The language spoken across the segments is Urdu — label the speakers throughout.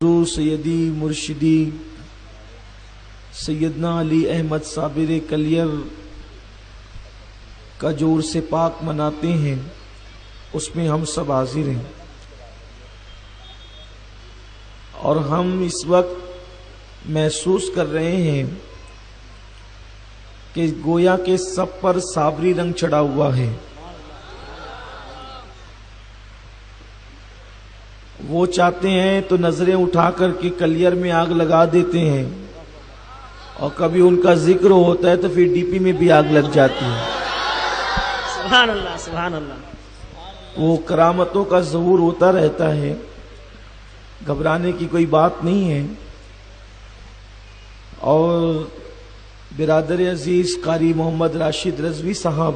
Speaker 1: سیدی مرشدی سیدنا علی احمد صابر کلیر کا جو عرس پاک مناتے ہیں اس میں ہم سب حاضر ہیں، اور ہم اس وقت محسوس کر رہے ہیں کہ گویا کے سب پر صابری رنگ چڑھا ہوا ہے۔ وہ چاہتے ہیں تو نظریں اٹھا کر کے کلیر میں آگ لگا دیتے ہیں، اور کبھی ان کا ذکر ہوتا ہے تو پھر ڈی پی میں بھی آگ لگ جاتی ہے۔
Speaker 2: سبحان اللہ سبحان اللہ۔
Speaker 1: وہ کرامتوں کا ظہور ہوتا رہتا ہے، گھبرانے کی کوئی بات نہیں ہے۔ اور برادر عزیز قاری محمد راشد رضوی صاحب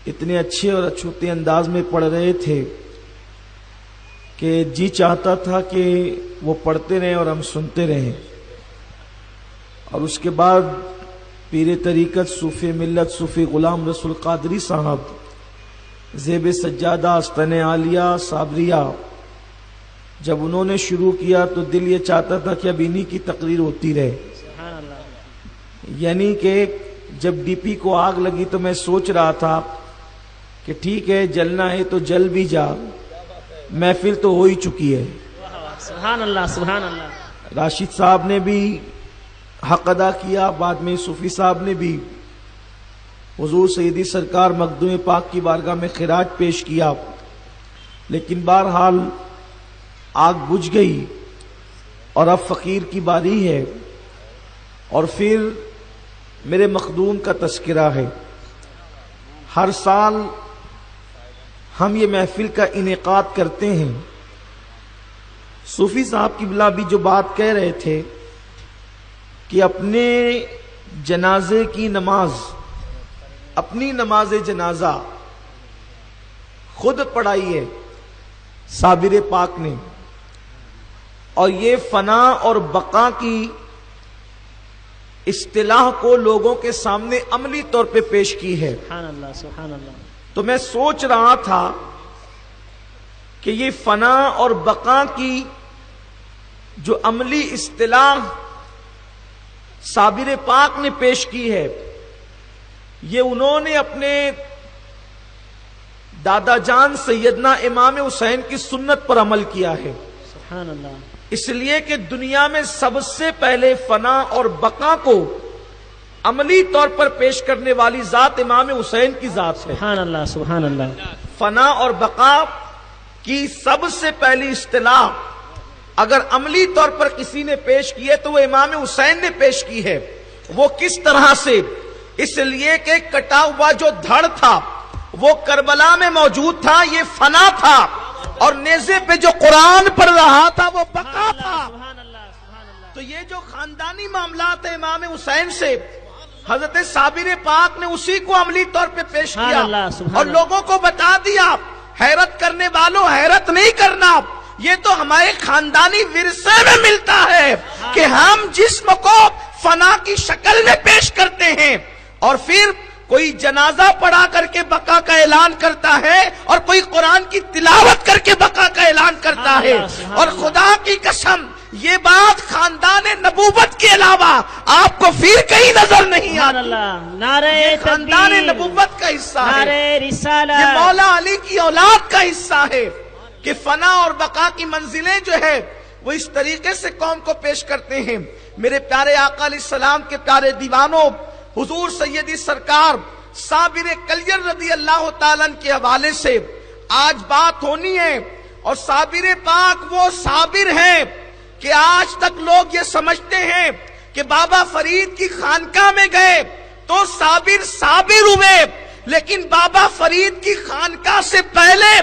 Speaker 1: اتنے اچھے اور اچھوتے انداز میں پڑھ رہے تھے کہ جی چاہتا تھا کہ وہ پڑھتے رہیں اور ہم سنتے رہیں۔ اور اس کے بعد پیر طریقت صوفی ملت صوفی غلام رسول قادری صاحب زیب سجادہ آستن عالیہ صابریہ جب انہوں نے شروع کیا تو دل یہ چاہتا تھا کہ اب انہی کی تقریر ہوتی رہے۔
Speaker 2: سبحان اللہ۔
Speaker 1: یعنی کہ جب ڈی پی کو آگ لگی تو میں سوچ رہا تھا کہ ٹھیک ہے، جلنا ہے تو جل بھی جا، محفل تو ہو ہی چکی ہے۔
Speaker 2: سبحان اللہ سبحان اللہ۔
Speaker 1: راشد صاحب نے بھی حق ادا کیا، بعد میں صوفی صاحب نے بھی حضور سیدی سرکار مخدوم پاک کی بارگاہ میں خراج پیش کیا، لیکن بہرحال آگ بجھ گئی اور اب فقیر کی باری ہے۔ اور پھر میرے مخدوم کا تذکرہ ہے۔ ہر سال ہم یہ محفل کا انعقاد کرتے ہیں۔ صوفی صاحب کی بلا بھی جو بات کہہ رہے تھے کہ اپنے جنازے کی نماز، اپنی نماز جنازہ خود پڑھائی ہے صابر پاک نے، اور یہ فنا اور بقا کی اصطلاح کو لوگوں کے سامنے عملی طور پہ پیش کی ہے۔
Speaker 2: سبحان اللہ سبحان اللہ۔
Speaker 1: تو میں سوچ رہا تھا کہ یہ فنا اور بقا کی جو عملی اصطلاح صابر پاک نے پیش کی ہے، یہ انہوں نے اپنے دادا جان سیدنا امام حسین کی سنت پر عمل کیا ہے۔
Speaker 2: سبحان اللہ۔
Speaker 1: اس لیے کہ دنیا میں سب سے پہلے فنا اور بقا کو عملی طور پر پیش کرنے والی ذات امام حسین کی ذات ہے۔
Speaker 2: سبحان اللہ سبحان اللہ۔
Speaker 1: فنا اور بقا کی سب سے پہلی اصطلاح اگر عملی طور پر کسی نے پیش کی ہے تو وہ امام حسین نے پیش کی ہے۔ وہ کس طرح سے؟ اس لیے کہ کٹا ہوا جو دھڑ تھا وہ کربلا میں موجود تھا، یہ فنا تھا، اور نیزے پہ جو قرآن پڑھ رہا تھا وہ بقا تھا۔
Speaker 2: سبحان اللہ سبحان اللہ۔
Speaker 1: تو یہ جو خاندانی معاملات ہیں امام حسین سے، حضرت صابر پاک نے اسی کو عملی طور پہ پیش
Speaker 2: سبحان
Speaker 1: کیا
Speaker 2: اللہ، سبحان
Speaker 1: اور
Speaker 2: اللہ۔
Speaker 1: لوگوں کو بتا دیا، حیرت کرنے والوں حیرت نہیں کرنا، یہ تو ہمارے خاندانی ورثے میں ملتا ہے کہ ہم جسم کو فنا کی شکل میں پیش کرتے ہیں، اور پھر کوئی جنازہ پڑھا کر کے بقا کا اعلان کرتا ہے اور کوئی قرآن کی تلاوت کر کے بقا کا اعلان کرتا ہے۔ اور خدا کی قسم یہ بات خاندان نبوت کے علاوہ آپ کو پھر کہیں نظر نہیں
Speaker 2: سبحان
Speaker 1: آتی۔
Speaker 2: اللہ۔ نعرہ
Speaker 1: یہ خاندان
Speaker 2: تکبیر،
Speaker 1: نبوت کا حصہ ہے،
Speaker 2: نعرہ رسالہ،
Speaker 1: یہ مولا علی کی اولاد کا حصہ ہے کہ فنا اور بقا کی منزلیں جو ہے وہ اس طریقے سے قوم کو پیش کرتے ہیں۔ میرے پیارے آقا علیہ السلام کے پیارے دیوانوں، حضور سیدی سرکار صابر کلیر رضی اللہ تعالیٰ عنہ کے حوالے سے آج بات ہونی ہے۔ اور صابر پاک وہ صابر ہیں کہ آج تک لوگ یہ سمجھتے ہیں کہ بابا فرید کی خانقاہ میں گئے تو صابر ہوئے، لیکن بابا فرید کی خانقاہ سے پہلے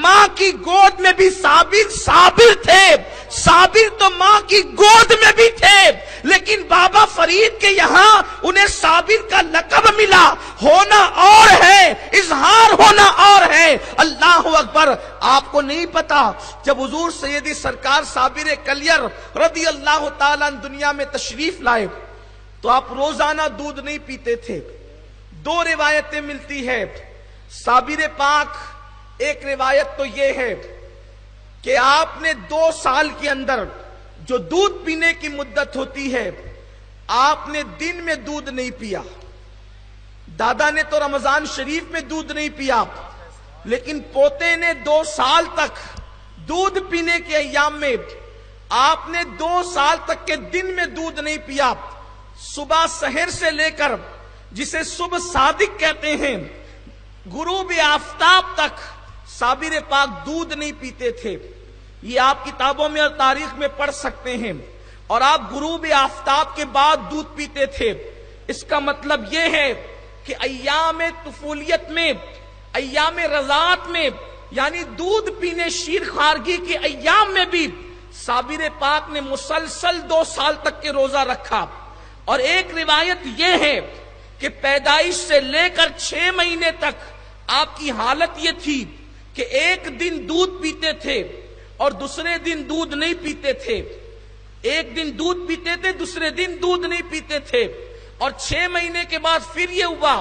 Speaker 1: ماں کی گود میں بھی صابر تھے۔ صابر تو ماں کی گود میں بھی تھے، لیکن بابا فرید کے یہاں انہیں صابر کا لقب ملا۔ ہونا اور ہے، اظہار ہونا اور ہے۔ اللہ اکبر۔ آپ کو نہیں پتا جب حضور سیدی سرکار صابر کلیر رضی اللہ تعالیٰ عنہ دنیا میں تشریف لائے تو آپ روزانہ دودھ نہیں پیتے تھے۔ دو روایتیں ملتی ہے۔ صابر پاک ایک روایت تو یہ ہے کہ آپ نے 2 سال کے اندر جو دودھ پینے کی مدت ہوتی ہے آپ نے دن میں دودھ نہیں پیا. دادا نے تو رمضان شریف میں دودھ نہیں پیا، لیکن پوتے نے 2 سال تک دودھ پینے کے ایام میں آپ نے 2 سال تک کے دن میں دودھ نہیں پیا. صبح سحر سے لے کر جسے صبح صادق کہتے ہیں غروب آفتاب تک صابر پاک دودھ نہیں پیتے تھے. یہ آپ کتابوں میں اور تاریخ میں پڑھ سکتے ہیں. اور آپ غروب آفتاب کے بعد دودھ پیتے تھے. اس کا مطلب یہ ہے کہ ایام طفولیت میں، ایام رضاعت میں، یعنی دودھ پینے شیر خارگی کے ایام میں بھی صابر پاک نے مسلسل 2 سال تک کے روزہ رکھا. اور ایک روایت یہ ہے کہ پیدائش سے لے کر 6 مہینے تک آپ کی حالت یہ تھی کہ ایک دن دودھ پیتے تھے اور دوسرے دن دودھ نہیں پیتے تھے. ایک دن دودھ پیتے تھے، دوسرے دن دودھ نہیں پیتے تھے. اور 6 مہینے کے بعد پھر یہ ہوا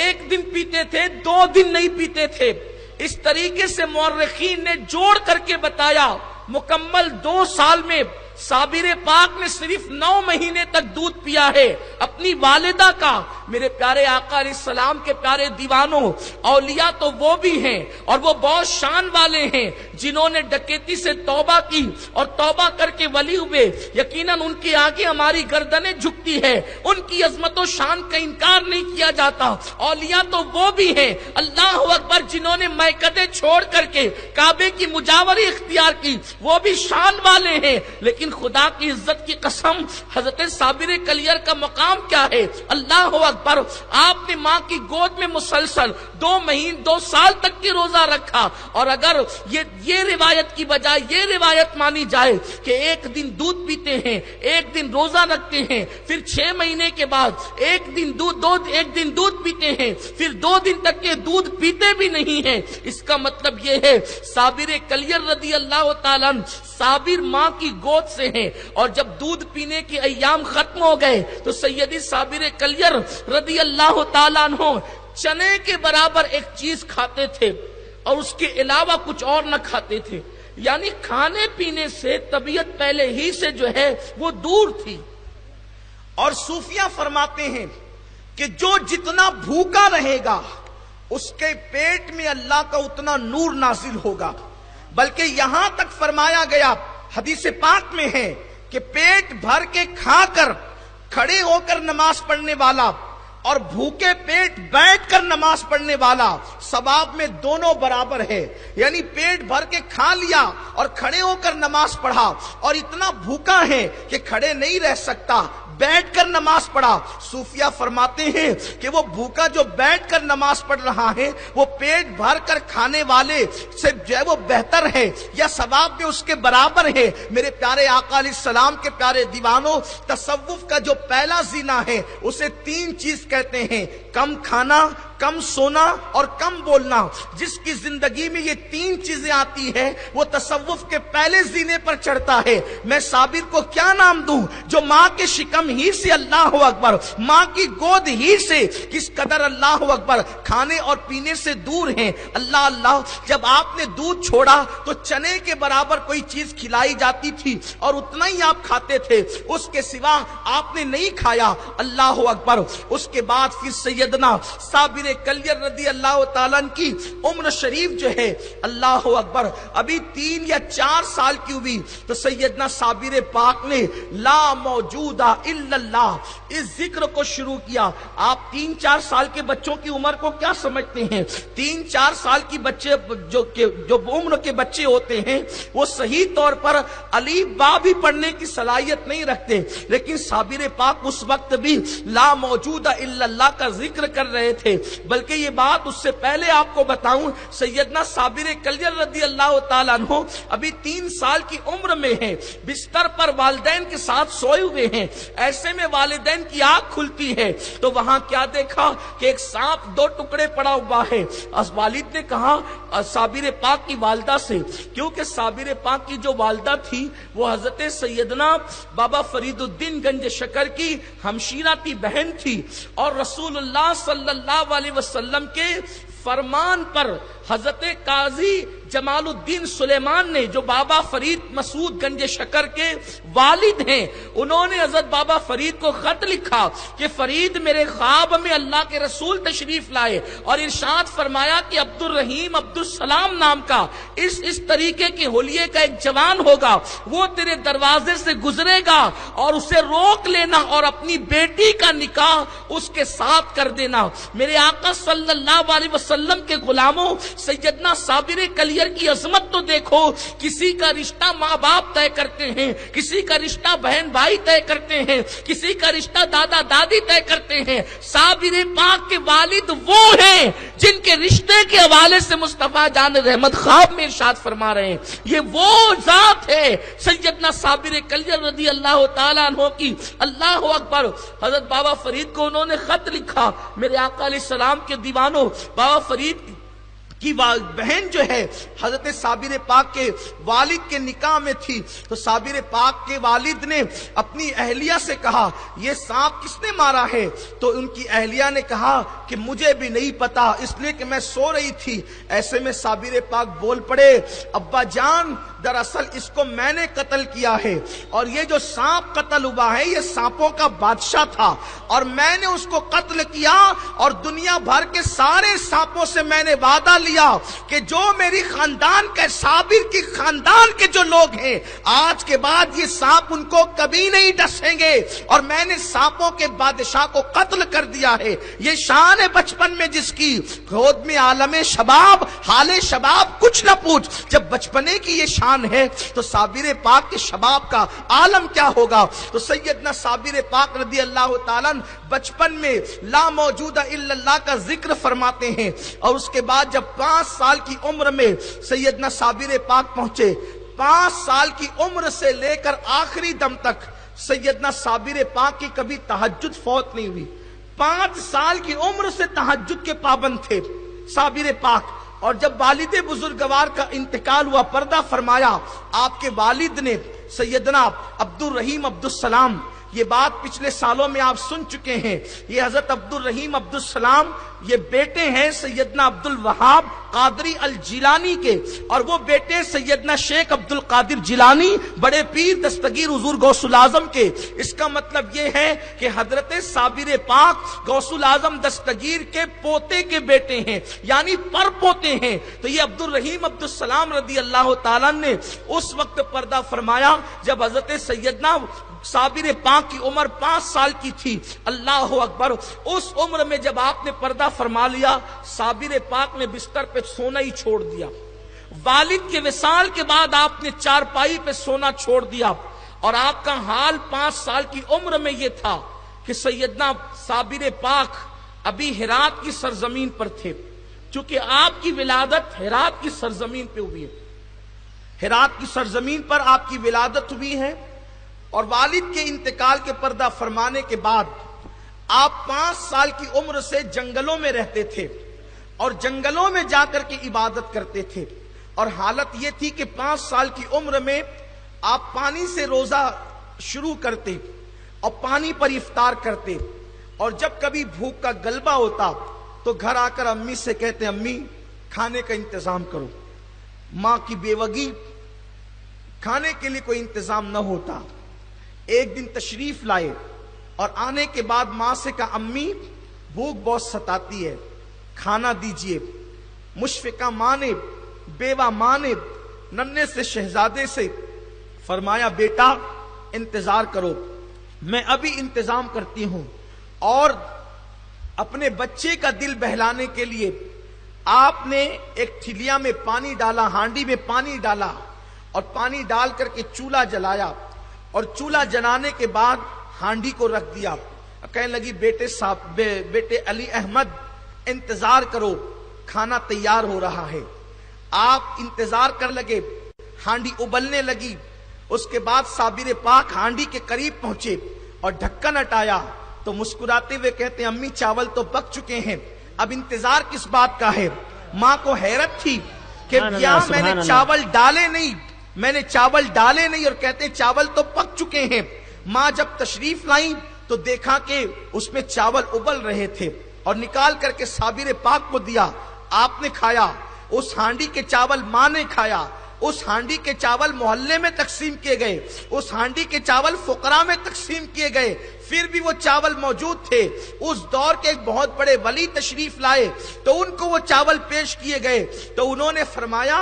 Speaker 1: ایک دن پیتے تھے، 2 دن نہیں پیتے تھے. اس طریقے سے مورخین نے جوڑ کر کے بتایا مکمل 2 سال میں صابر پاک نے صرف 9 مہینے تک دودھ پیا ہے اپنی والدہ کا. میرے پیارے آقا علیہ السلام کے پیارے دیوانوں، اولیاء تو وہ بھی ہیں اور وہ بہت شان والے ہیں جنہوں نے ڈکیتی سے توبہ کی اور توبہ کر کے ولی ہوئے. یقیناً ان کے آگے ہماری گردنیں جھکتی ہے، ان کی عظمت و شان کا انکار نہیں کیا جاتا. اولیاء تو وہ بھی ہیں اللہ اکبر جنہوں نے میکدے چھوڑ کر کے کعبے کی مجاوری اختیار کی، وہ بھی شان والے ہیں. لیکن خدا کی عزت کی قسم حضرت صابر کلیر کا مقام کیا ہے؟ اللہ اکبر. آپ نے ماں کی گود میں مسلسل 2 سال تک کی روزہ رکھا. اور اگر یہ روایت کی بجائے یہ روایت مانی جائے کہ ایک دن دودھ پیتے ہیں، ایک دن روزہ رکھتے ہیں، پھر 6 مہینے کے بعد ایک دن دودھ پیتے ہیں، پھر 2 دن تک کے دودھ پیتے بھی نہیں ہیں، اس کا مطلب یہ ہے صابر کلیر رضی اللہ تعالیٰ صابر ماں کی گود سے ہیں. اور جب دودھ پینے کے ایام ختم ہو گئے تو سیدی صابر کلیر رضی اللہ تعالیٰ عنہ چنے کے برابر ایک چیز کھاتے تھے اور اس کے علاوہ کچھ اور نہ کھاتے تھے. یعنی کھانے پینے سے طبیعت پہلے ہی سے جو ہے وہ دور تھی. اور صوفیہ فرماتے ہیں کہ جو جتنا بھوکا رہے گا اس کے پیٹ میں اللہ کا اتنا نور نازل ہوگا. بلکہ یہاں تک فرمایا گیا حدیث پاک میں ہے کہ پیٹ بھر کے کھا کر کھڑے ہو کر نماز پڑھنے والا اور بھوکے پیٹ بیٹھ کر نماز پڑھنے والا ثواب میں دونوں برابر ہے. یعنی پیٹ بھر کے کھا لیا اور کھڑے ہو کر نماز پڑھا اور اتنا بھوکا ہے کہ کھڑے نہیں رہ سکتا، بیٹھ کر نماز پڑھا. صوفیہ فرماتے ہیں کہ وہ بھوکا جو بیٹھ کر نماز پڑھ رہا ہے وہ پیٹ بھر کر کھانے والے سے جو ہے وہ بہتر ہے یا ثواب میں اس کے برابر ہے. میرے پیارے آقا علیہ السلام کے پیارے دیوانوں، تصوف کا جو پہلا زینہ ہے اسے 3 چیز کہتے ہیں: کم کھانا، کم سونا اور کم بولنا. جس کی زندگی میں یہ 3 چیزیں آتی ہیں وہ تصوف کے پہلے زینے پر چڑھتا ہے. میں صابر کو کیا نام دوں جو ماں کے شکم ہی سے اللہ اکبر، ماں کی گود ہی سے کس قدر اللہ اکبر کھانے اور پینے سے دور ہیں. اللہ اللہ. جب آپ نے دودھ چھوڑا تو چنے کے برابر کوئی چیز کھلائی جاتی تھی اور اتنا ہی آپ کھاتے تھے، اس کے سوا آپ نے نہیں کھایا. اللہ اکبر. اس کے بعد پھر سیدنا صابر کلیر رضی اللہ تعالیٰ کی عمر شریف جو ہے اللہ اکبر ابھی 3 یا 4 سال کی ہوئی تو سیدنا صابر پاک نے لا موجود الا اللہ اس ذکر کو شروع کیا. آپ 3-4 سال کے بچوں کی عمر کو کیا سمجھتے ہیں؟ 3-4 سال کی بچے جو عمر کے بچے ہوتے ہیں وہ صحیح طور پر الف با بھی پڑھنے کی صلاحیت نہیں رکھتے، لیکن صابر پاک اس وقت بھی لا موجود الا اللہ کا ذکر کر رہے تھے. بلکہ یہ بات اس سے پہلے آپ کو بتاؤں، سیدنا صابر کلیر رضی اللہ تعالیٰ عنہ ابھی 3 سال کی عمر میں ہیں، بستر پر والدین کے ساتھ سوئے ہوئے ہیں. ایسے میں والدین کی آنکھ کھلتی ہے تو وہاں کیا دیکھا کہ ایک سانپ 2 ٹکڑے پڑا ہوا ہے. والد نے کہا صابر پاک کی والدہ سے، کیونکہ صابر پاک کی جو والدہ تھی وہ حضرت سیدنا بابا فرید الدین گنج شکر کی ہمشیرہ بہن تھی اور رسول اللہ صلی اللہ علیہ وسلم کے فرمان پر حضرت قاضی جمال الدین سلیمان نے جو بابا فرید مسعود گنج شکر کے والد ہیں، انہوں نے حضرت بابا فرید کو خط لکھا کہ فرید میرے خواب میں اللہ کے رسول تشریف لائے اور ارشاد فرمایا کہ عبد الرحیم عبد السلام نام کا اس طریقے کے حلیے کا ایک جوان ہوگا، وہ تیرے دروازے سے گزرے گا اور اسے روک لینا اور اپنی بیٹی کا نکاح اس کے ساتھ کر دینا۔ میرے آقا صلی اللہ علیہ وسلم کے غلاموں، سیدنا صابر کلیر کی عظمت تو دیکھو، کسی کا رشتہ ماں باپ طے کرتے ہیں، کسی کا رشتہ بہن بھائی طے کرتے ہیں، کسی کا رشتہ دادا دادی طے کرتے ہیں۔ صابر پاک کے والد وہ ہیں جن کے رشتے کے حوالے سے مصطفیٰ جان رحمت خواب میں ارشاد فرما رہے ہیں، یہ وہ ذات ہے سیدنا صابر کلیر رضی اللہ تعالیٰ عنہ کی۔ اللہ اکبر۔ حضرت بابا فرید کو انہوں نے خط لکھا، میرے آقا علیہ السلام کے دیوانوں، بابا فرید کی بہن جو ہے حضرت صابر پاک کے والد کے نکاح میں تھی، تو صابر پاک کے والد نے اپنی اہلیہ سے کہا یہ سانپ کس نے مارا ہے؟ تو ان کی اہلیہ نے کہا کہ مجھے بھی نہیں پتا، اس لیے کہ میں سو رہی تھی۔ ایسے میں صابر پاک بول پڑے، ابا جان دراصل اس کو میں نے قتل کیا ہے، اور یہ جو سانپ قتل ہوا ہے یہ سانپوں کا بادشاہ تھا، اور میں نے اس کو قتل کیا، اور دنیا بھر کے سارے سانپوں سے میں نے وعدہ لیا کہ جو میری خاندان کے صابر کی خاندان کے جو لوگ ہیں آج کے بعد یہ سانپ ان کو کبھی نہیں ڈسیں گے، اور میں نے سانپوں کے بادشاہ کو قتل کر دیا ہے۔ یہ شان ہے بچپن میں جس کی، خود میں عالم شباب حال شباب کچھ نہ پوچھ۔ جب بچپنے کی یہ شان ہے تو صابر پاک کے شباب کا عالم کیا ہوگا؟ تو سیدنا صابر پاک رضی اللہ تعالیٰ بچپن میں لا موجود الا اللہ کا ذکر فرماتے ہیں، اور اس کے بعد جب 5 سال کی عمر میں سیدنا صابر پاک پہنچے، 5 سال کی عمر سے لے کر آخری دم تک سیدنا صابر پاک کی کبھی تہجد فوت نہیں ہوئی۔ 5 سال کی عمر سے تہجد کے پابند تھے صابر پاک، اور جب والد بزرگوار کا انتقال ہوا، پردہ فرمایا، آپ کے والد نے سیدنا عبد الرحیم عبد السلام، یہ بات پچھلے سالوں میں آپ سن چکے ہیں، یہ حضرت عبد الرحیم عبد السلام یہ بیٹے ہیں سیدنا عبد الوہاب قادری الجیلانی کے، اور وہ بیٹے سیدنا شیخ عبد القادر جیلانی بڑے پیر دستگیر حضور غوث العظم کے۔ اس کا مطلب یہ ہے کہ حضرت صابر پاک غوث العظم دستگیر کے پوتے کے بیٹے ہیں، یعنی پر پوتے ہیں۔ تو یہ عبد الرحیم عبد السلام رضی اللہ تعالیٰ نے اس وقت پردہ فرمایا جب حضرت سیدنا صابر پاک کی عمر 5 سال کی تھی۔ اللہ اکبر۔ اس عمر میں جب آپ نے پردہ فرما لیا، صابر پاک نے بستر پہ سونا ہی چھوڑ دیا۔ والد کے وصال کے بعد آپ نے چارپائی پہ سونا چھوڑ دیا، اور آپ کا حال 5 سال کی عمر میں یہ تھا کہ سیدنا صابر پاک ابھی ہرات کی سرزمین پر تھے، چونکہ آپ کی ولادت ہرات کی سرزمین پہ ہوئی ہے، ہرات کی سرزمین پر آپ کی ولادت ہوئی ہے، اور والد کے انتقال کے پردہ فرمانے کے بعد آپ 5 سال کی عمر سے جنگلوں میں رہتے تھے، اور جنگلوں میں جا کر کے عبادت کرتے تھے، اور حالت یہ تھی کہ 5 سال کی عمر میں آپ پانی سے روزہ شروع کرتے اور پانی پر افطار کرتے، اور جب کبھی بھوک کا غلبہ ہوتا تو گھر آ کر امی سے کہتے امی کھانے کا انتظام کرو۔ ماں کی بیوگی، کھانے کے لیے کوئی انتظام نہ ہوتا۔ ایک دن تشریف لائے اور آنے کے بعد ماں سے کہا امی بھوک بہت ستاتی ہے، کھانا دیجئے۔ مشفقہ ماں نے، بیوہ ماں نے ننھے سے شہزادے سے فرمایا بیٹا انتظار کرو، میں ابھی انتظام کرتی ہوں۔ اور اپنے بچے کا دل بہلانے کے لیے آپ نے ایک تھلیا میں پانی ڈالا، ہانڈی میں پانی ڈالا، اور پانی ڈال کر کے چولہا جلایا، اور چولہا جلانے کے بعد ہانڈی کو رکھ دیا۔ کہنے لگی بیٹے علی احمد انتظار کرو، کھانا تیار ہو رہا ہے۔ آپ انتظار کر لگے، ہانڈی ابلنے لگی۔ اس کے بعد صابر پاک ہانڈی کے قریب پہنچے اور ڈھکن ہٹایا تو مسکراتے ہوئے کہتے امی چاول تو پک چکے ہیں، اب انتظار کس بات کا ہے؟ ماں کو حیرت تھی کہ کیا میں نے چاول ڈالے نہیں، میں نے چاول ڈالے نہیں، اور کہتے چاول تو پک چکے ہیں۔ ماں جب تشریف لائیں تو دیکھا کہ اس میں چاول ابل رہے تھے، اور نکال کر کے صابر پاک کو دیا، آپ نے کھایا۔ اس ہانڈی کے چاول ماں نے کھایا، اس ہانڈی کے چاول محلے میں تقسیم کیے گئے، اس ہانڈی کے چاول فقراء میں تقسیم کیے گئے، پھر بھی وہ چاول موجود تھے۔ اس دور کے ایک بہت بڑے ولی تشریف لائے تو ان کو وہ چاول پیش کیے گئے تو انہوں نے فرمایا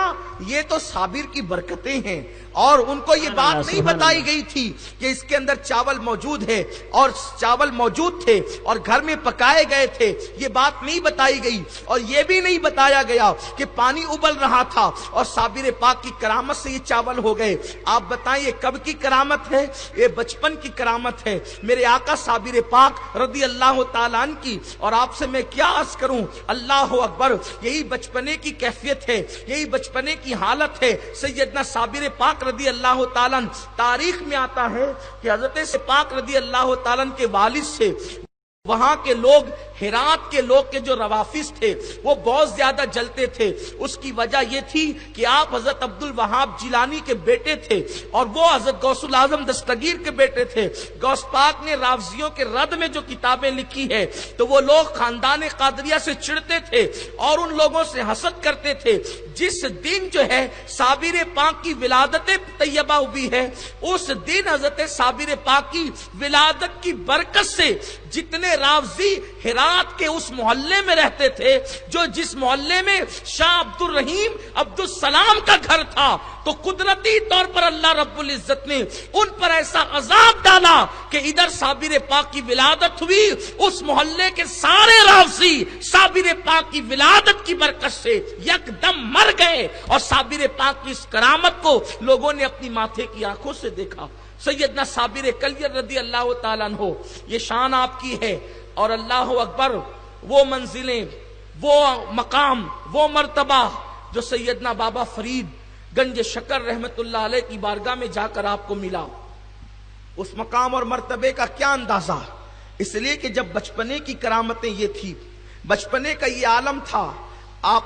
Speaker 1: یہ تو صابر کی برکتیں ہیں، اور ان کو یہ بات نہیں بتائی گئی تھی کہ اس کے اندر چاول موجود ہے، اور چاول موجود تھے اور گھر میں پکائے گئے تھے، یہ بات نہیں بتائی گئی، اور یہ بھی نہیں بتایا گیا کہ پانی ابل رہا تھا اور صابر پاک کی کرامت سے یہ چاول ہو گئے۔ آپ بتائیں یہ کب کی کرامت ہے؟ یہ بچپن کی کرامت ہے میرے آقا صابر پاک رضی اللہ تعالیٰ عنہ کی۔ اور آپ سے میں کیا عرض کروں، اللہ اکبر، یہی بچپنے کی کیفیت ہے، یہی بچپنے کی حالت ہے سیدنا صابر پاک رضی اللہ تعالیٰ عنہ۔ تاریخ میں آتا ہے کہ حضرت سے پاک رضی اللہ تعالیٰ عنہ کے والد سے وہاں کے لوگ، ہرات کے لوگ کے جو روافظ تھے وہ بہت زیادہ جلتے تھے۔ اس کی وجہ یہ تھی کہ آپ حضرت عبد الوہاب جیلانی کے بیٹے تھے اور وہ حضرت غوث الاعظم دستگیر کے بیٹے تھے۔ غوث پاک نے رافضیوں کے رد میں جو کتابیں لکھی ہے تو وہ لوگ خاندان قادریہ سے چڑھتے تھے اور ان لوگوں سے حسد کرتے تھے۔ جس دن جو ہے صابر پاک کی ولادت طیبہ ہوئی ہے، اس دن حضرت صابر پاک کی ولادت کی برکت سے جتنے رافضی ہرات کے اس محلے میں رہتے تھے، جو جس محلے میں شاہ عبد الرحیم عبد السلام کا گھر تھا، تو قدرتی طور پر اللہ رب العزت نے ان پر ایسا عذاب ڈالا کہ ادھر صابر پاک کی ولادت ہوئی، اس محلے کے سارے رافضی صابر پاک کی ولادت کی برکت سے یک دم مر گئے، اور صابر پاک کی اس کرامت کو لوگوں نے اپنی ماتھے کی آنکھوں سے دیکھا۔ سیدنا صابر کلیر رضی اللہ تعالیٰ عنہ، یہ شان آپ کی ہے، اور اللہ اکبر، وہ منزلیں، وہ مقام، وہ مرتبہ جو سیدنا بابا فرید گنج شکر رحمت اللہ علیہ کی بارگاہ میں جا کر آپ کو ملا، اس مقام اور مرتبے کا کیا اندازہ؟ اس لیے کہ جب بچپنے کی کرامتیں یہ تھی، بچپنے کا یہ عالم تھا۔ آپ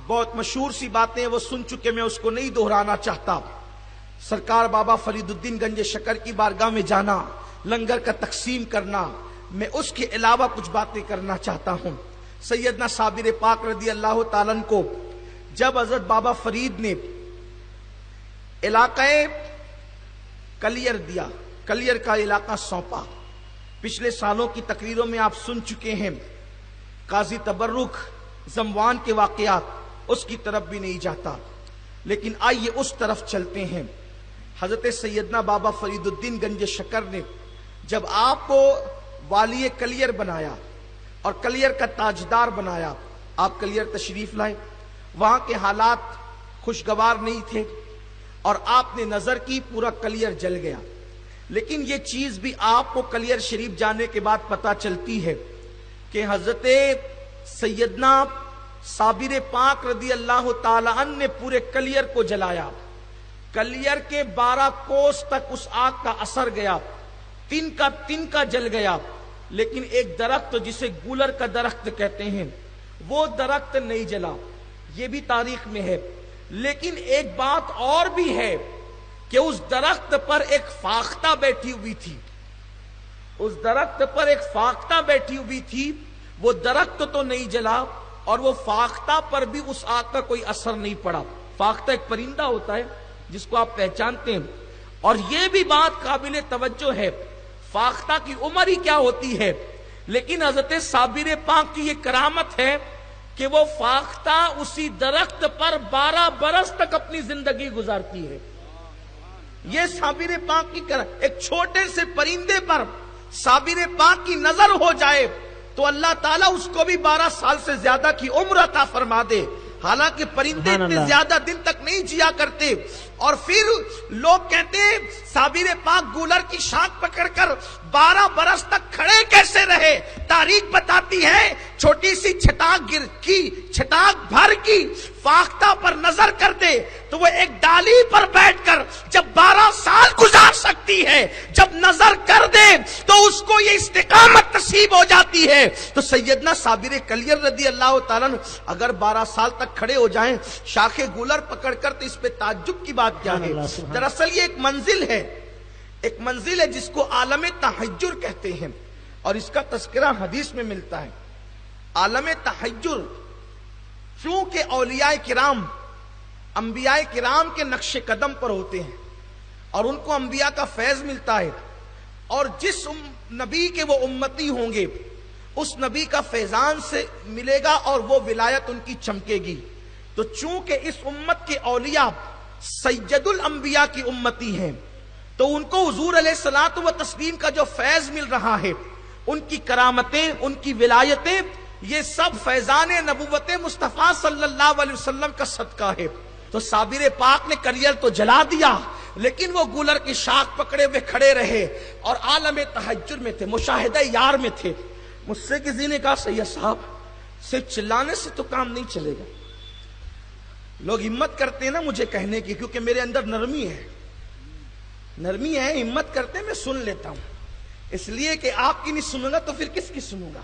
Speaker 1: بہت مشہور سی باتیں وہ سن چکے، میں اس کو نہیں دہرانا چاہتا۔ سرکار بابا فرید الدین گنج شکر کی بارگاہ میں جانا، لنگر کا تقسیم کرنا، میں اس کے علاوہ کچھ باتیں کرنا چاہتا ہوں۔ سیدنا صابر پاک رضی اللہ تعالیٰ عنہ کو جب حضرت بابا فرید نے علاقہ کلیر دیا، کلیر کا علاقہ سونپا، پچھلے سالوں کی تقریروں میں آپ سن چکے ہیں، قاضی تبرک زموان کے واقعات، اس کی طرف بھی نہیں جاتا، لیکن آئیے اس طرف چلتے ہیں۔ حضرت سیدنا بابا فرید الدین گنج شکر نے جب آپ کو والی کلیر بنایا اور کلیر کا تاجدار بنایا، آپ کلیر تشریف لائے، وہاں کے حالات خوشگوار نہیں تھے، اور آپ نے نظر کی پورا کلیر جل گیا۔ لیکن یہ چیز بھی آپ کو کلیر شریف جانے کے بعد پتہ چلتی ہے کہ حضرت سیدنا صابر پاک رضی اللہ تعالی عنہ نے پورے کلیر کو جلایا۔ کلیر کے 12 کوس تک اس آگ کا اثر گیا، تن کا جل گیا، لیکن ایک درخت جسے گولر کا درخت کہتے ہیں وہ درخت نہیں جلا، یہ بھی تاریخ میں ہے۔ لیکن ایک بات اور بھی ہے کہ اس درخت پر ایک فاختہ بیٹھی ہوئی تھی، اس درخت پر ایک فاختہ بیٹھی ہوئی تھی، وہ درخت تو نہیں جلا اور وہ فاختہ پر بھی اس آگ کا کوئی اثر نہیں پڑا۔ فاختہ ایک پرندہ ہوتا ہے جس کو آپ پہچانتے ہیں، اور یہ بھی بات قابل توجہ ہے، فاختہ کی عمر ہی کیا ہوتی ہے، لیکن حضرت صابر پاک کی یہ کرامت ہے کہ وہ فاختہ اسی درخت پر 12 برس تک اپنی زندگی گزارتی ہے۔ یہ صابر پاک کی کرامت، ایک چھوٹے سے پرندے پر صابر پاک کی نظر ہو جائے تو اللہ تعالیٰ اس کو بھی 12 سال سے زیادہ کی عمر عطا فرما دے۔ حالانکہ پرندے اتنے زیادہ دن تک نہیں جیا کرتے، اور پھر لوگ کہتے ہیں صابر پاک گولر کی شاخ پکڑ کر 12 برس تک کھڑے کیسے رہے؟ تاریخ بتاتی ہے چھوٹی سی چھٹاک بھر کی فاختہ پر نظر کر دے تو وہ ایک ڈالی پر بیٹھ کر جب 12 سال گزار سکتی ہے، جب نظر کر دے تو اس کو یہ استقامت نصیب ہو جاتی ہے۔ تو سیدنا صابر کلیر رضی اللہ تعالیٰ اگر 12 سال تک کھڑے ہو جائیں شاخ گولر پکڑ کر، تو اس پہ تعجب کی بات کیا ہے؟ دراصل یہ ایک منزل ہے جس کو عالم تحجر کہتے ہیں، اور اس کا تذکرہ حدیث میں ملتا ہے۔ عالم تحجر چونکہ اولیاء کرام انبیاء کرام کے نقش قدم پر ہوتے ہیں اور ان کو انبیاء کا فیض ملتا ہے، اور جس نبی کے وہ امتی ہوں گے اس نبی کا فیضان سے ملے گا اور وہ ولایت ان کی چمکے گی. تو چونکہ اس امت کے اولیاء سید الانبیاء کی امتی ہیں تو ان کو حضور علیہ الصلوۃ والتسلیم کا جو فیض مل رہا ہے، ان کی کرامتیں، ان کی ولایتیں، یہ سب فیضان نبوت مصطفیٰ صلی اللہ علیہ وسلم کا صدقہ ہے. تو صابر پاک نے کریئر تو جلا دیا لیکن وہ گولر کی شاخ پکڑے ہوئے کھڑے رہے اور عالم تہجد میں تھے، مشاہدہ یار میں تھے. مجھ سے کسی نے کہا سید صاحب صرف چلانے سے تو کام نہیں چلے گا. لوگ ہمت کرتے ہیں نا مجھے کہنے کی، کیونکہ میرے اندر نرمی ہے، ہمت کرتے ہیں، میں سن لیتا ہوں. اس لیے کہ آپ کی نہیں سنوں گا تو پھر کس کی سنوں گا؟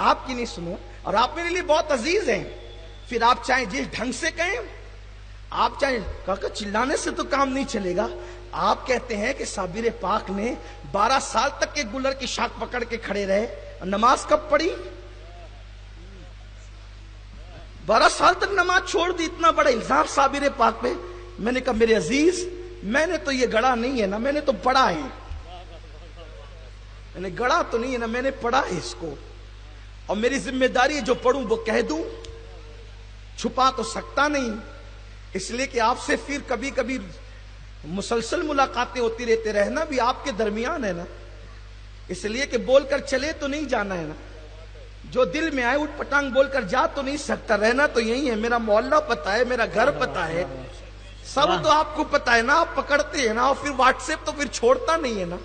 Speaker 1: آپ کی نہیں سنوں، اور آپ میرے لیے بہت عزیز ہیں. پھر آپ چاہیں جس ڈھنگ سے کہیں، آپ چاہیں کہ چلانے سے تو کام نہیں چلے گا. آپ کہتے ہیں کہ صابر پاک نے 12 سال تک کے گلر کی شاخ پکڑ کے کھڑے رہے، نماز کب پڑھی؟ 12 سال تک نماز چھوڑ دی. اتنا بڑا الزام صابر پاک پہ. میں نے کہا میرے عزیز، میں نے تو یہ گڑا نہیں ہے نا، میں نے تو پڑھا ہے. میں نے گڑا تو نہیں ہے نا، میں نے پڑھا ہے اس کو، اور میری ذمہ داری ہے جو پڑھوں وہ کہہ دوں، چھپا تو سکتا نہیں. اس لیے کہ آپ سے پھر کبھی کبھی مسلسل ملاقاتیں ہوتی رہتے، رہنا بھی آپ کے درمیان ہے نا، اس لیے کہ بول کر چلے تو نہیں جانا ہے نا. جو دل میں آئے اٹھ پٹانگ بول کر جا تو نہیں سکتا، رہنا تو یہی ہے. میرا محلہ پتا ہے، میرا گھر پتا ہے، سب تو آپ کو پتا ہے نا. آپ پکڑتے ہیں نا، اور پھر واٹس ایپ تو پھر چھوڑتا نہیں ہے نا.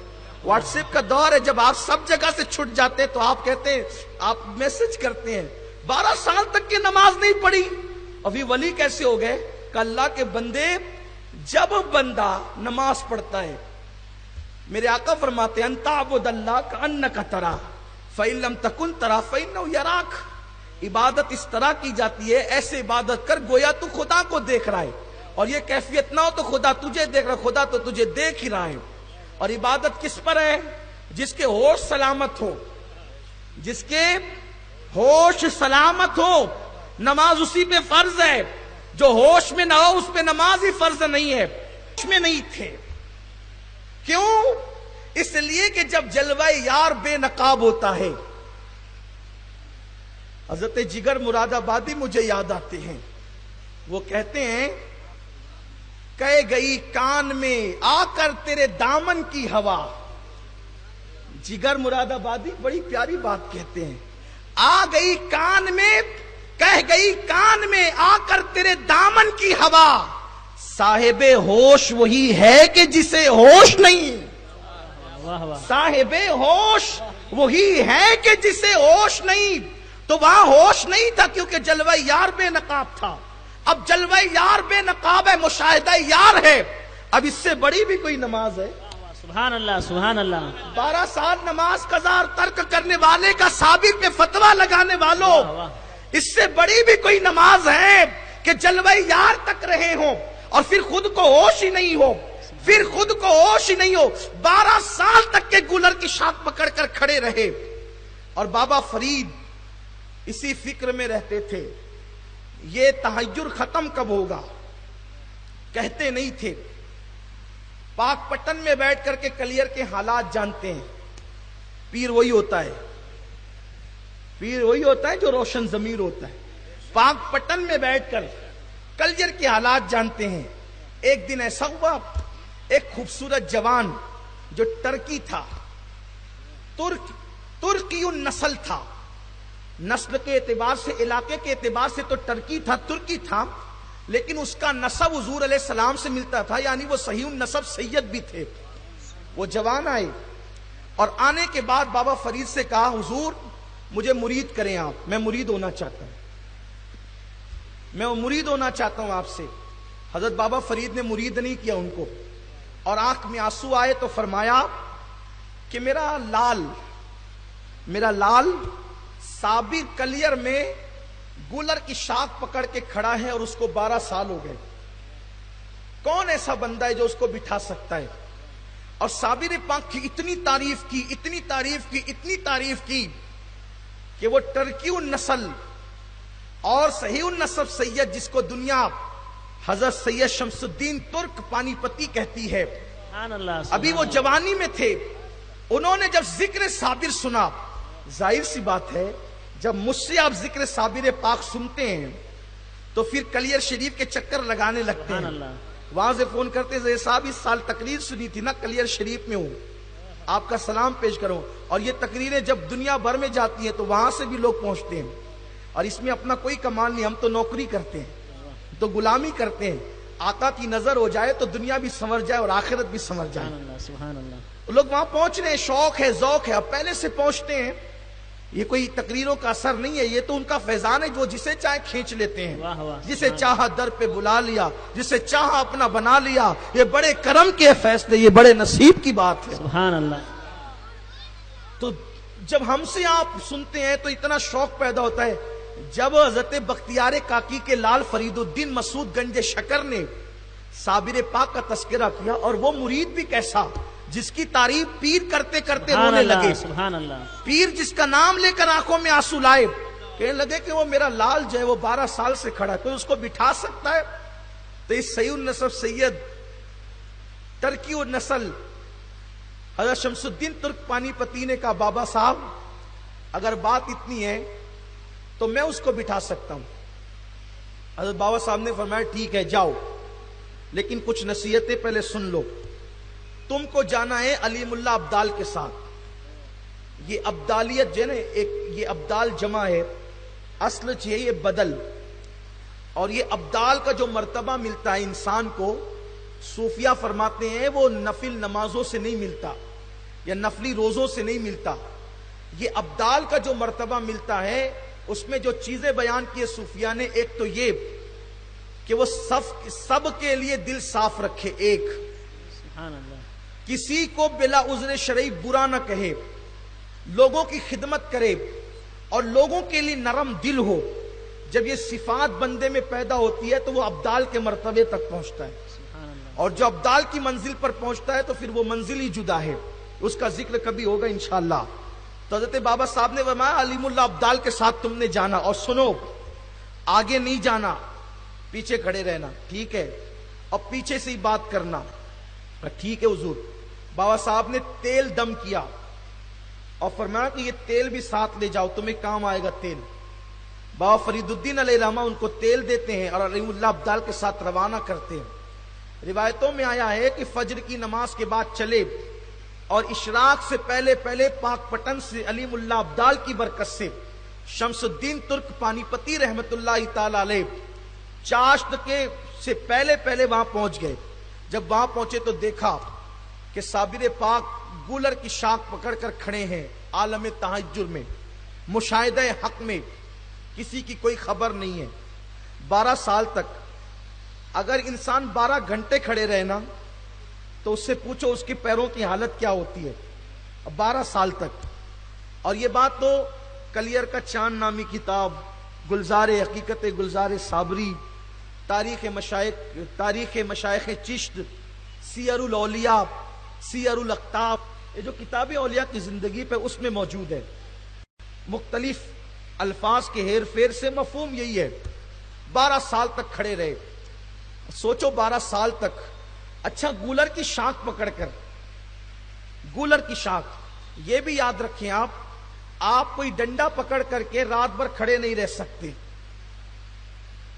Speaker 1: واٹس ایپ کا دور ہے، جب آپ سب جگہ سے چھٹ جاتے تو آپ کہتے ہیں، آپ میسج کرتے ہیں 12 سال تک کی نماز نہیں پڑھی. ابھی ولی کیسے ہو گئے کہ اللہ کے بندے، جب بندہ نماز پڑھتا ہے، میرے آقا فرماتے ہیں ان تعبد اللہ کأنک ترا فإن لم تکن ترا فإنہ یراک. عبادت اس طرح کی جاتی ہے، ایسے عبادت کر گویا تو خدا کو دیکھ رہا ہے، اور یہ کیفیت نہ ہو تو خدا تجھے دیکھ رہا ہے، خدا تو تجھے دیکھ ہی رہا ہے. اور عبادت کس پر ہے؟ جس کے ہوش سلامت ہو، جس کے ہوش سلامت ہو، نماز اسی پہ فرض ہے. جو ہوش میں نہ ہو اس پہ نماز ہی فرض نہیں ہے. ہوش میں نہیں تھے، کیوں؟ اس لیے کہ جب جلوہ یار بے نقاب ہوتا ہے. حضرت جگر مراد آبادی مجھے یاد آتے ہیں، وہ کہتے ہیں کہہ گئی کان میں آ کر تیرے دامن کی ہوا. جگر مراد آبادی بڑی پیاری بات کہتے ہیں، آ گئی کان میں، کہہ گئی کان میں آ کر تیرے دامن کی ہوا. صاحب ہوش وہی ہے کہ جسے ہوش نہیں.
Speaker 2: واہ واہ.
Speaker 1: صاحب ہوش وہی ہے کہ جسے ہوش نہیں. تو وہاں ہوش نہیں تھا کیونکہ جلوہ یار بے نقاب تھا. اب جلوہ یار بے نقاب ہے، مشاہدہ یار ہے. اب اس سے بڑی بھی کوئی نماز ہے؟
Speaker 2: سبحان اللہ، سبحان اللہ.
Speaker 1: 12 سال نماز قضا اور ترک کرنے والے کا صابر پہ فتویٰ لگانے والوں، اس سے بڑی بھی کوئی نماز ہے کہ جلوہ یار تک رہے ہوں اور پھر خود کو ہوش ہی نہیں ہو، پھر خود کو ہوش ہی نہیں ہو. 12 سال تک کے گولر کی شاخ پکڑ کر کھڑے رہے. اور بابا فرید اسی فکر میں رہتے تھے، یہ تحیر ختم کب ہوگا کہتے نہیں تھے. پاک پٹن میں بیٹھ کر کے کلیئر کے حالات جانتے ہیں. پیر وہی ہوتا ہے، پیر وہی ہوتا ہے جو روشن ضمیر ہوتا ہے. پاک پٹن میں بیٹھ کر کلیئر کے حالات جانتے ہیں. ایک دن ایسا ہوا، ایک خوبصورت جوان جو ٹرکی تھا، ترکی نسل تھا، نسل کے اعتبار سے، علاقے کے اعتبار سے تو ٹرکی تھا، ترکی تھا، لیکن اس کا نسب حضور علیہ السلام سے ملتا تھا، یعنی وہ صحیح النسب سید بھی تھے. وہ جوان آئے اور آنے کے بعد بابا فرید سے کہا حضور مجھے مرید کریں آپ، میں مرید ہونا چاہتا ہوں، میں مرید ہونا چاہتا ہوں آپ سے. حضرت بابا فرید نے مرید نہیں کیا ان کو، اور آنکھ میں آنسو آئے تو فرمایا کہ میرا لال صابر کلیئر میں گولر کی شاخ پکڑ کے کھڑا ہے اور اس کو 12 سال ہو گئے. کون ایسا بندہ ہے جو اس کو بٹھا سکتا ہے؟ اور صابر پاک کی اتنی تعریف کی، اتنی تعریف کی، اتنی تعریف کی کہ وہ ٹرکی نسل اور صحیح النسب سید جس کو دنیا حضرت سید شمس الدین ترک پانی پتی کہتی ہے،
Speaker 2: سبحان اللہ،
Speaker 1: ابھی وہ جوانی میں تھے، انہوں نے جب ذکر صابر سنا، ظاہر سی بات ہے جب مجھ سے آپ ذکر صابر پاک سنتے ہیں تو پھر کلیئر شریف کے چکر لگانے لگتے
Speaker 2: سبحان
Speaker 1: ہیں،
Speaker 2: اللہ،
Speaker 1: وہاں سے فون کرتے زیر صاحب اس سال تقریر سنی تھی نا، کلیئر شریف میں ہوں، آپ کا سلام پیش کروں۔ اور یہ تقریریں جب دنیا بھر میں جاتی ہیں تو وہاں سے بھی لوگ پہنچتے ہیں، اور اس میں اپنا کوئی کمال نہیں، ہم تو نوکری کرتے ہیں، تو غلامی کرتے ہیں، آقا کی نظر ہو جائے تو دنیا بھی سنور جائے اور آخرت بھی سنور جائے۔
Speaker 2: سبحان اللہ، سبحان اللہ،
Speaker 1: لوگ وہاں پہنچ رہے ہیں، شوق ہے، ذوق ہے، اب پہلے سے پہنچتے ہیں، یہ کوئی تقریروں کا اثر نہیں ہے، یہ تو ان کا فیضان ہے، جو جسے چاہے کھینچ لیتے ہیں،
Speaker 2: واہ واہ،
Speaker 1: جسے چاہا در پہ بلا لیا، جسے چاہا اپنا بنا لیا، یہ بڑے کرم کے فیصلے، یہ بڑے نصیب کی بات ہے۔
Speaker 2: سبحان اللہ،
Speaker 1: تو جب ہم سے آپ سنتے ہیں تو اتنا شوق پیدا ہوتا ہے۔ جب حضرت بختیار کاکی کے لال فرید الدین مسعود گنج شکر نے صابر پاک کا تذکرہ کیا، اور وہ مرید بھی کیسا جس کی تعریف پیر کرتے کرتے
Speaker 2: سبحان
Speaker 1: رونے لگے،
Speaker 2: اللہ، سبحان اللہ،
Speaker 1: پیر جس کا نام لے کر آنکھوں میں آنسو لائے، کہنے لگے کہ وہ میرا لال جو ہے وہ 12 سال سے کھڑا ہے، کوئی اس کو بٹھا سکتا ہے؟ تو اس صحیح النسب سید ترکی النسل حضرت شمس الدین ترک پانی پتی نے کہا بابا صاحب اگر بات اتنی ہے تو میں اس کو بٹھا سکتا ہوں۔ حضرت بابا صاحب نے فرمایا ٹھیک ہے جاؤ، لیکن کچھ نصیحتیں پہلے سن لو، تم کو جانا ہے علیم اللہ ابدال کے ساتھ۔ یہ ابدالیت جو ہے نا، ایک یہ ابدال جمع ہے، اصل ہے یہ بدل، اور یہ ابدال کا جو مرتبہ ملتا ہے انسان کو، صوفیہ فرماتے ہیں وہ نفل نمازوں سے نہیں ملتا یا نفلی روزوں سے نہیں ملتا، یہ ابدال کا جو مرتبہ ملتا ہے اس میں جو چیزیں بیان کی صوفیہ نے، ایک تو یہ کہ وہ سب کے لیے دل صاف رکھے، ایک
Speaker 2: سبحان اللہ،
Speaker 1: کسی کو بلا عذر شرعی برا نہ کہے، لوگوں کی خدمت کرے اور لوگوں کے لیے نرم دل ہو۔ جب یہ صفات بندے میں پیدا ہوتی ہے تو وہ ابدال کے مرتبے تک پہنچتا ہے،
Speaker 2: سبحان اللہ،
Speaker 1: اور جو ابدال کی منزل پر پہنچتا ہے تو پھر وہ منزل ہی جدا ہے، اس کا ذکر کبھی ہوگا انشاءاللہ۔ تو حضرت بابا صاحب نے فرمایا علیم اللہ ابدال کے ساتھ تم نے جانا، اور سنو آگے نہیں جانا، پیچھے کھڑے رہنا، ٹھیک ہے، اور پیچھے سے ہی بات کرنا، ٹھیک ہے حضور۔ بابا صاحب نے تیل دم کیا اور فرمایا کہ یہ تیل بھی ساتھ لے جاؤ، تمہیں کام آئے گا تیل۔ بابا فرید الدین علیہ رحمہ ان کو تیل دیتے ہیں اور علیم اللہ ابدال کے ساتھ روانہ کرتے ہیں۔ روایتوں میں آیا ہے کہ فجر کی نماز کے بعد چلے اور اشراق سے پہلے پہلے پاک پٹن سے علیم اللہ ابدال کی برکت سے شمس الدین ترک پانی پتی رحمت اللہ تعالی علیہ چاشت کے سے پہلے پہلے وہاں پہنچ گئے۔ جب وہاں پہنچے تو دیکھا کہ صابر پاک گولر کی شاخ پکڑ کر کھڑے ہیں، عالم تحجر میں، مشاہدہ حق میں، کسی کی کوئی خبر نہیں ہے۔ 12 سال تک اگر انسان 12 گھنٹے کھڑے رہے نا تو اس سے پوچھو اس کے پیروں کی حالت کیا ہوتی ہے، 12 سال تک۔ اور یہ بات تو کلیئر کا چاند نامی کتاب، گلزار حقیقت گلزار صابری، تاریخ مشائخ چشت، سیر الاولیاء، سیر الاقطاب، یہ جو کتابیں اولیاء کی زندگی پہ اس میں موجود ہے۔ مختلف الفاظ کے ہیر پھیر سے مفہوم یہی ہے، 12 سال تک کھڑے رہے۔ سوچو 12 سال تک، اچھا گولر کی شاخ پکڑ کر، گولر کی شاخ، یہ بھی یاد رکھیں آپ کوئی ڈنڈا پکڑ کر کے رات بھر کھڑے نہیں رہ سکتے،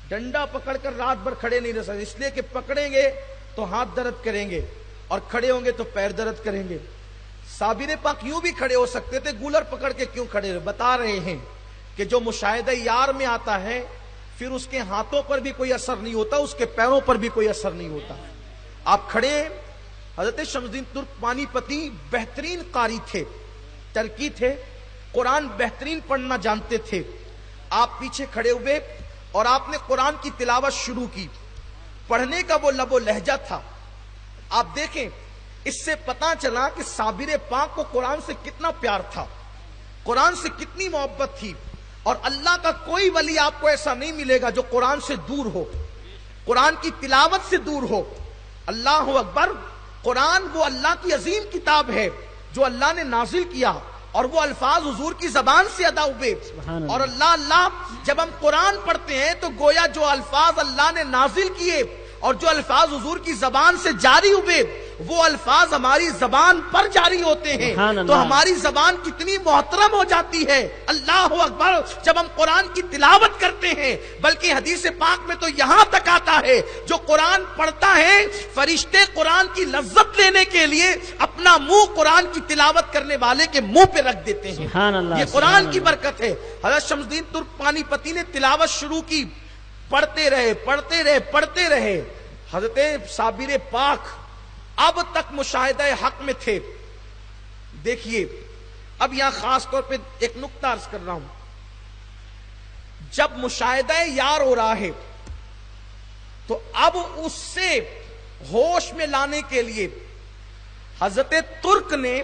Speaker 1: ڈنڈا پکڑ کر رات بھر کھڑے نہیں رہ سکتے، اس لیے کہ پکڑیں گے تو ہاتھ درد کریں گے اور کھڑے ہوں گے تو پیر درد کریں گے۔ صابر پاک یوں بھی کھڑے ہو سکتے تھے، گولر پکڑ کے کیوں کھڑے رہے؟ بتا رہے ہیں کہ جو مشاہدہ یار میں آتا ہے پھر اس کے ہاتھوں پر بھی کوئی اثر نہیں ہوتا، اس کے پیروں پر بھی کوئی اثر نہیں ہوتا۔ آپ کھڑے، حضرت شمس الدین ترک پانی پتی بہترین قاری تھے، ترکی تھے، قرآن بہترین پڑھنا جانتے تھے۔ آپ پیچھے کھڑے ہوئے اور آپ نے قرآن کی تلاوت شروع کی، پڑھنے کا وہ لب و لہجہ تھا۔ آپ دیکھیں، اس سے پتہ چلا کہ صابر پاک کو قرآن سے کتنا پیار تھا، قرآن سے کتنی محبت تھی۔ اور اللہ کا کوئی ولی آپ کو ایسا نہیں ملے گا جو قرآن سے دور ہو، قرآن کی تلاوت سے دور ہو۔ اللہ اکبر، قرآن وہ اللہ کی عظیم کتاب ہے جو اللہ نے نازل کیا، اور وہ الفاظ حضور کی زبان سے ادا ہوئے.
Speaker 2: سبحان اللہ.
Speaker 1: اور اللہ اللہ جب ہم قرآن پڑھتے ہیں تو گویا جو الفاظ اللہ نے نازل کیے اور جو الفاظ حضور کی زبان سے جاری ہوئے وہ الفاظ ہماری زبان پر جاری ہوتے ہیں.
Speaker 2: سبحان اللہ.
Speaker 1: تو ہماری زبان کتنی محترم ہو جاتی ہے. اللہ اکبر جب ہم قرآن کی تلاوت کرتے ہیں. بلکہ حدیث پاک میں تو یہاں تک آتا ہے جو قرآن پڑھتا ہے فرشتے قرآن کی لذت لینے کے لیے اپنا منہ قرآن کی تلاوت کرنے والے کے منہ پہ رکھ دیتے ہیں.
Speaker 2: سبحان اللہ.
Speaker 1: یہ قرآن کی برکت ہے. حضرت شمس الدین ترک پانی پتی نے تلاوت شروع کی. پڑھتے رہے. حضرت صابر پاک اب تک مشاہدہ حق میں تھے. دیکھیے اب یہاں خاص طور پہ ایک نقطہ عرض کر رہا ہوں. جب مشاہدہ یار ہو رہا ہے تو اب اس سے ہوش میں لانے کے لیے حضرت ترک نے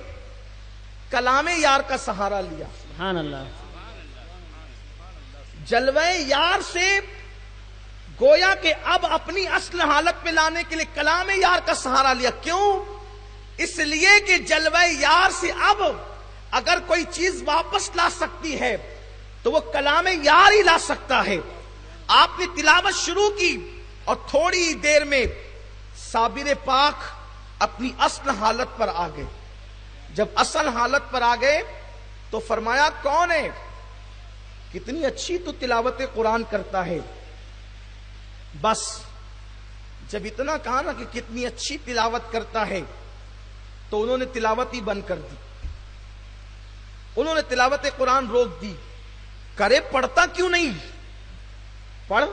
Speaker 1: کلام یار کا سہارا لیا.
Speaker 2: سبحان اللہ.
Speaker 1: جلوہ یار سے گویا کہ اب اپنی اصل حالت میں لانے کے لیے کلام یار کا سہارا لیا. کیوں؟ اس لیے کہ جلوہ یار سے اب اگر کوئی چیز واپس لا سکتی ہے تو وہ کلام یار ہی لا سکتا ہے. آپ نے تلاوت شروع کی اور تھوڑی دیر میں صابر پاک اپنی اصل حالت پر آ گئے. جب اصل حالت پر آ گئے تو فرمایا کون ہے؟ کتنی اچھی تو تلاوت قرآن کرتا ہے. بس جب اتنا کہا نا کہ کتنی اچھی تلاوت کرتا ہے تو انہوں نے تلاوت ہی بند کر دی. انہوں نے تلاوت قرآن روک دی. کرے پڑھتا کیوں نہیں؟ پڑھ.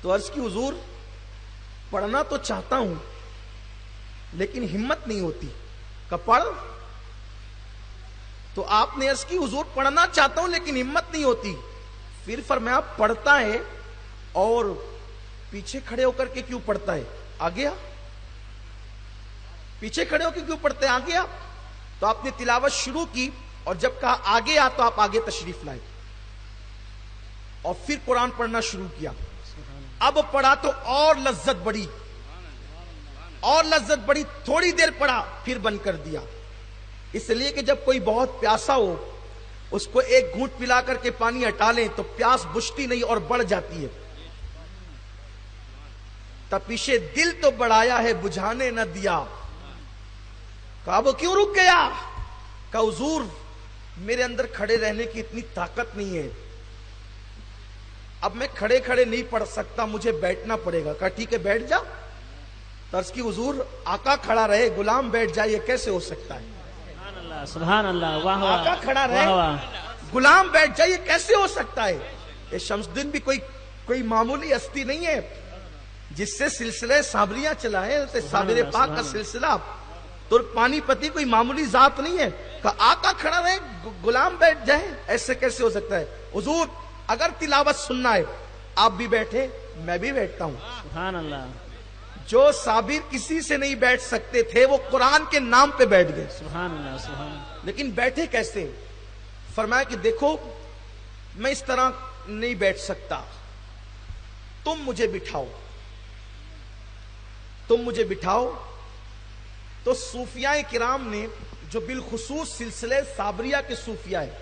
Speaker 1: تو عرض کی حضور پڑھنا تو چاہتا ہوں لیکن ہمت نہیں ہوتی. کہ پڑھ. تو آپ نے عرض کی حضور پڑھنا چاہتا ہوں لیکن ہمت نہیں ہوتی. پھر فرمایا پڑھتا ہے اور پیچھے کھڑے ہو کر کے کیوں پڑھتا ہے؟ آ گیا. پیچھے کھڑے ہو کے کیوں پڑھتے ہیں؟ آ گیا. تو آپ نے تلاوت شروع کی اور جب کہا آگے آ تو آپ آگے تشریف لائے اور پھر قرآن پڑھنا شروع کیا. اب پڑھا تو اور لذت بڑی. تھوڑی دیر پڑھا پھر بند کر دیا. اس لیے کہ جب کوئی بہت پیاسا ہو اس کو ایک گھونٹ پلا کر کے پانی ہٹا لیں تو پیاس بجھتی نہیں اور بڑھ جاتی ہے. تپش دل تو بڑھایا ہے بجھانے نہ دیا. کہا وہ کیوں رک گیا؟ کہا حضور میرے اندر کھڑے رہنے کی اتنی طاقت نہیں ہے. اب میں کھڑے نہیں پڑھ سکتا, مجھے بیٹھنا پڑے گا. کہا ٹھیک ہے بیٹھ جا. طرز کی حضور آقا کھڑا رہے غلام بیٹھ جائے, یہ کیسے ہو سکتا ہے؟
Speaker 2: سبحان اللہ. واہ واہ.
Speaker 1: آقا کھڑا رہے غلام بیٹھ جائے, یہ کیسے ہو سکتا ہے؟ یہ شمس الدین بھی کوئی معمولی ہستی نہیں ہے جس سے سلسلہ صابریاں چلا ہے. صابر پاک کا سلسلہ ترک پانی پتی کوئی معمولی ذات نہیں ہے. کہا آقا کھڑا رہے غلام بیٹھ جائے, ایسے کیسے ہو سکتا ہے؟ حضور اگر تلاوت سننا ہے آپ بھی بیٹھے میں بھی بیٹھتا ہوں.
Speaker 2: سبحان اللہ.
Speaker 1: جو صابر کسی سے نہیں بیٹھ سکتے تھے وہ قرآن کے نام پہ بیٹھ گئے.
Speaker 2: سبحان اللہ. سبحان اللہ.
Speaker 1: لیکن بیٹھے کیسے؟ فرمایا کہ دیکھو میں اس طرح نہیں بیٹھ سکتا, تم مجھے بٹھاؤ. تو صوفیاء کرام نے جو بالخصوص سلسلے صابریہ کے صوفیاء ہیں